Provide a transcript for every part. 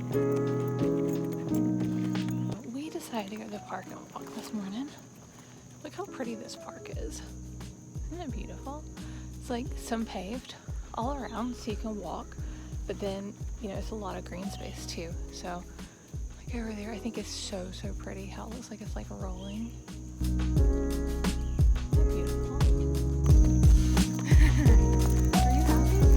We decided to go to the park and walk this morning. Look how pretty this park is. Isn't it beautiful? It's like some paved all around so you can walk, but then, you know, it's a lot of green space too. So like over there, I think it's so pretty how it looks like it's like rolling. Isn't it beautiful? Are you happy?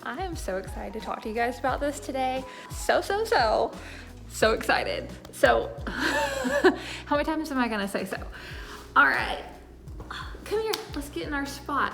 I am so excited to talk to you guys about this today. So excited. So, how many times am I gonna say so? All right, come here, let's get in our spot.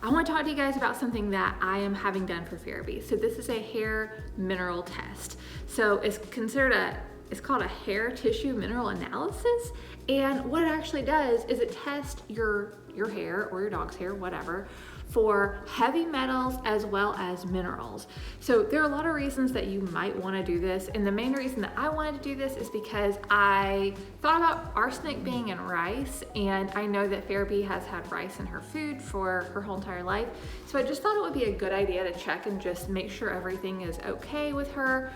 I wanna talk to you guys about something that I am having done for Farabee. So this is a hair mineral test. So it's called a hair tissue mineral analysis. And what it actually does is it tests your hair or your dog's hair, whatever, for heavy metals as well as minerals. So there are a lot of reasons that you might want to do this, and the main reason that I wanted to do this is because I thought about arsenic being in rice, and I know that Farabee has had rice in her food for her whole entire life, so I just thought it would be a good idea to check and just make sure everything is okay with her,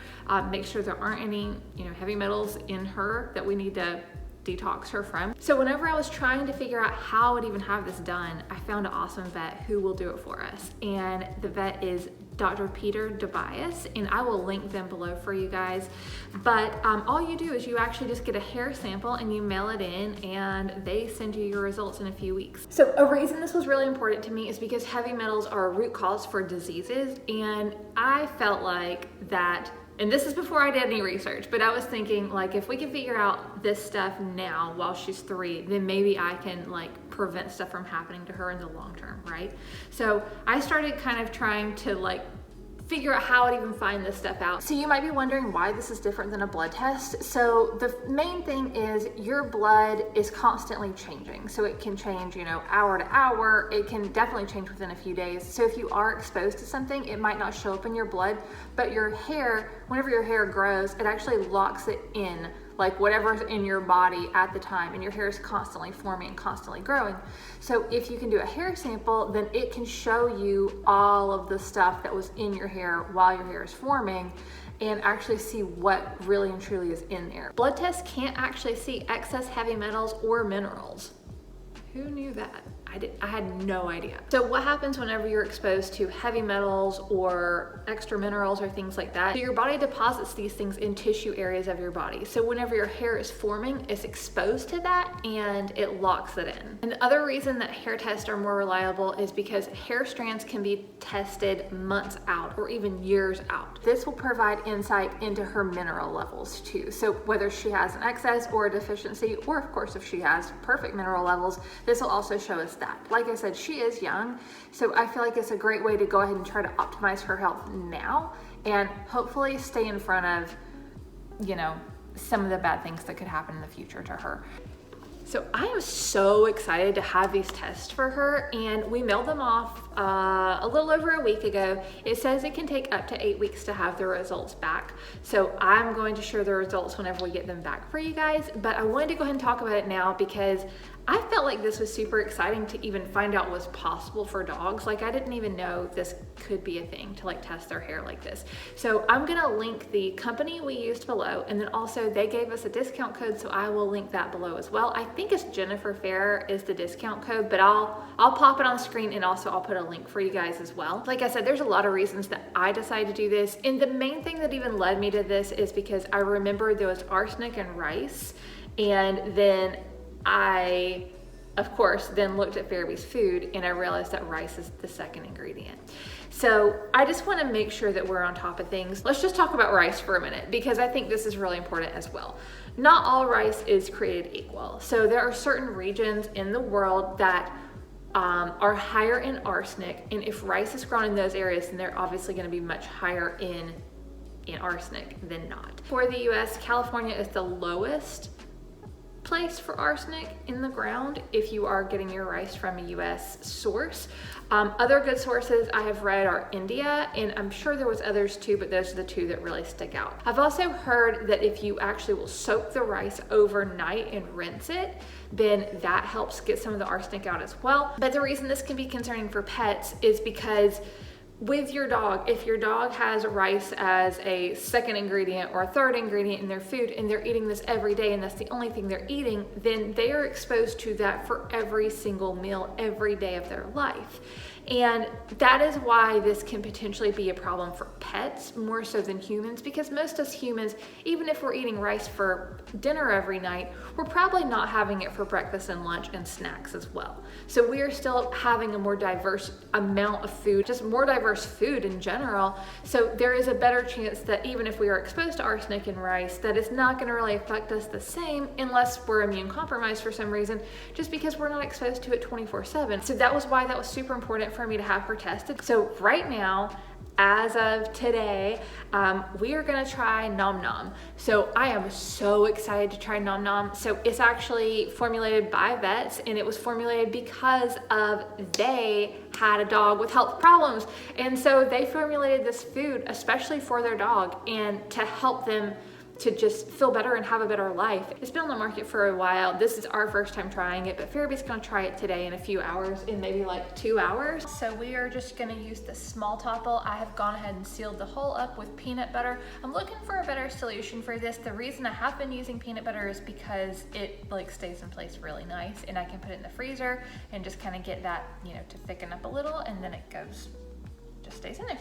make sure there aren't any heavy metals in her that we need to detox her from. So whenever I was trying to figure out how I would even have this done, I found an awesome vet who will do it for us. And the vet is Dr. Peter Tobias, and I will link them below for you guys. But all you do is you actually just get a hair sample and you mail it in, and they send you your results in a few weeks. So a reason this was really important to me is because heavy metals are a root cause for diseases, and I felt like that. And this is before I did any research, but I was thinking, like, if we can figure out this stuff now while she's 3, then maybe I can like prevent stuff from happening to her in the long term, right? So I started kind of trying to like figure out how I'd even find this stuff out. So you might be wondering why this is different than a blood test. So the main thing is your blood is constantly changing. So it can change, hour to hour. It can definitely change within a few days. So if you are exposed to something, it might not show up in your blood, but your hair, whenever your hair grows, it actually locks it in, like whatever's in your body at the time, and your hair is constantly forming and constantly growing. So if you can do a hair sample, then it can show you all of the stuff that was in your hair while your hair is forming, and actually see what really and truly is in there. Blood tests can't actually see excess heavy metals or minerals. Who knew that? I had no idea. So what happens whenever you're exposed to heavy metals or extra minerals or things like that? So your body deposits these things in tissue areas of your body. So whenever your hair is forming, it's exposed to that and it locks it in. And the other reason that hair tests are more reliable is because hair strands can be tested months out or even years out. This will provide insight into her mineral levels too. So whether she has an excess or a deficiency, or of course if she has perfect mineral levels, this will also show us that. Like I said, she is young, so I feel like it's a great way to go ahead and try to optimize her health now and hopefully stay in front of, some of the bad things that could happen in the future to her. So I am so excited to have these tests for her, and we mailed them off a little over a week ago. It says it can take up to 8 weeks to have the results back. So I'm going to share the results whenever we get them back for you guys, but I wanted to go ahead and talk about it now because I felt like this was super exciting to even find out was possible for dogs. Like I didn't even know this could be a thing to like test their hair like this. So I'm gonna link the company we used below, and then also they gave us a discount code, so I will link that below as well. I think it's Jennifer Fair is the discount code, but I'll pop it on screen, and also I'll put a link for you guys as well. Like I said, there's a lot of reasons that I decided to do this, and the main thing that even led me to this is because I remembered there was arsenic in rice, and then I, of course, then looked at Farabee's food and I realized that rice is the second ingredient. So I just want to make sure that we're on top of things. Let's just talk about rice for a minute because I think this is really important as well. Not all rice is created equal. So there are certain regions in the world that are higher in arsenic, and if rice is grown in those areas, then they're obviously going to be much higher in arsenic than not. For the US, California is the lowest place for arsenic in the ground if you are getting your rice from a US source. Other good sources I have read are India, and I'm sure there was others too, but those are the two that really stick out. I've also heard that if you actually will soak the rice overnight and rinse it, then that helps get some of the arsenic out as well. But the reason this can be concerning for pets is because with your dog, if your dog has rice as a second ingredient or a third ingredient in their food and they're eating this every day and that's the only thing they're eating, then they are exposed to that for every single meal, every day of their life. And that is why this can potentially be a problem for pets more so than humans, because most us humans, even if we're eating rice for dinner every night, we're probably not having it for breakfast and lunch and snacks as well. So we are still having a more diverse amount of food, just more diverse food in general. So there is a better chance that even if we are exposed to arsenic in rice, that it's not going to really affect us the same unless we're immune compromised for some reason, just because we're not exposed to it 24/7. So that was why that was super important for me to have her tested. So right now, as of today, we are gonna try Nom Nom. So I am so excited to try Nom Nom. So it's actually formulated by vets, and it was formulated because of they had a dog with health problems. And so they formulated this food especially for their dog and to help them to just feel better and have a better life. It's been on the market for a while. This is our first time trying it, but Fairby's gonna try it today in a few hours, in maybe like 2 hours. So we are just gonna use the small Toppl. I have gone ahead and sealed the hole up with peanut butter. I'm looking for a better solution for this. The reason I have been using peanut butter is because it like stays in place really nice, and I can put it in the freezer and just kind of get that, you know, to thicken up a little, and then it goes, just stays in there.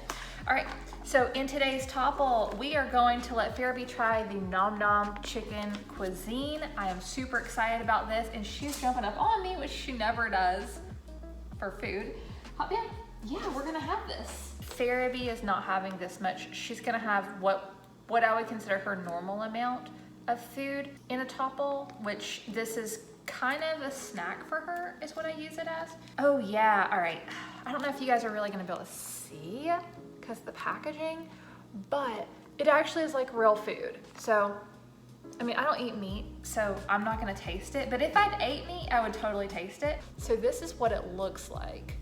All right, so in today's Toppl, we are going to let Fairby try the Nom Nom chicken cuisine. I am super excited about this, and she's jumping up on me, which she never does for food. Hop in. Yeah, we're gonna have this. Fairby is not having this much. She's gonna have what I would consider her normal amount of food in a Toppl, which this is kind of a snack for her is what I use it as. Oh yeah, all right. I don't know if you guys are really gonna be able to see because of the packaging, but it actually is like real food. So, I mean, I don't eat meat, so I'm not gonna taste it, but if I'd ate meat, I would totally taste it. So this is what it looks like.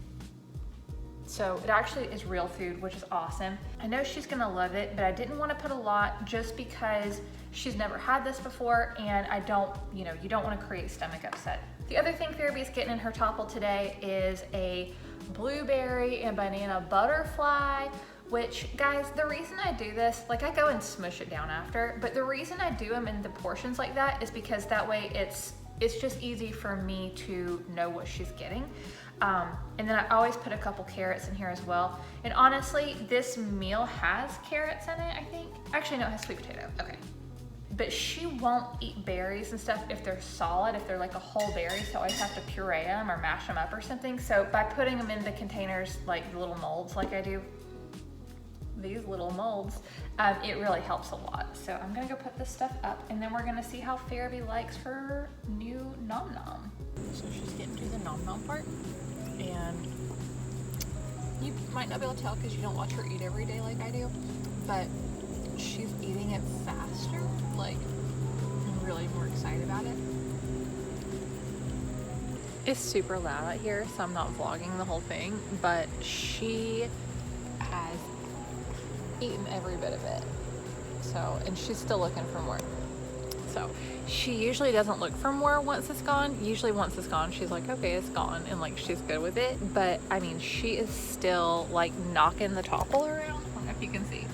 So it actually is real food, which is awesome. I know she's gonna love it, but I didn't wanna put a lot just because she's never had this before, and I don't, you know, you don't wanna create stomach upset. The other thing Fairby's getting in her Toppl today is a blueberry and banana butterfly, which, guys, the reason I do this, like I go and smush it down after, but the reason I do them in the portions like that is because that way it's just easy for me to know what she's getting. And then I always put a couple carrots in here as well. And honestly, this meal has carrots in it, I think. Actually, no, it has sweet potato, okay. But she won't eat berries and stuff if they're solid, if they're like a whole berry, so I always have to puree them or mash them up or something. So by putting them in the containers, like the little molds like I do, these little molds, it really helps a lot. So I'm gonna go put this stuff up, and then we're gonna see how Fairby likes her new Nom Nom. So she's getting to the Nom Nom part, and you might not be able to tell because you don't watch her eat every day like I do, but she's eating it faster. Like, I'm really more excited about it. It's super loud out here, so I'm not vlogging the whole thing, but she has eaten every bit of it. So, and she's still looking for more. So she usually doesn't look for more once it's gone. Usually once it's gone, she's like, okay, it's gone, and like she's good with it. But I mean, she is still like knocking the Toppl around. I don't know if you can see.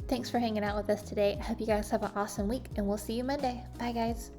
Thanks for hanging out with us today. I hope you guys have an awesome week, and we'll see you Monday. Bye, guys.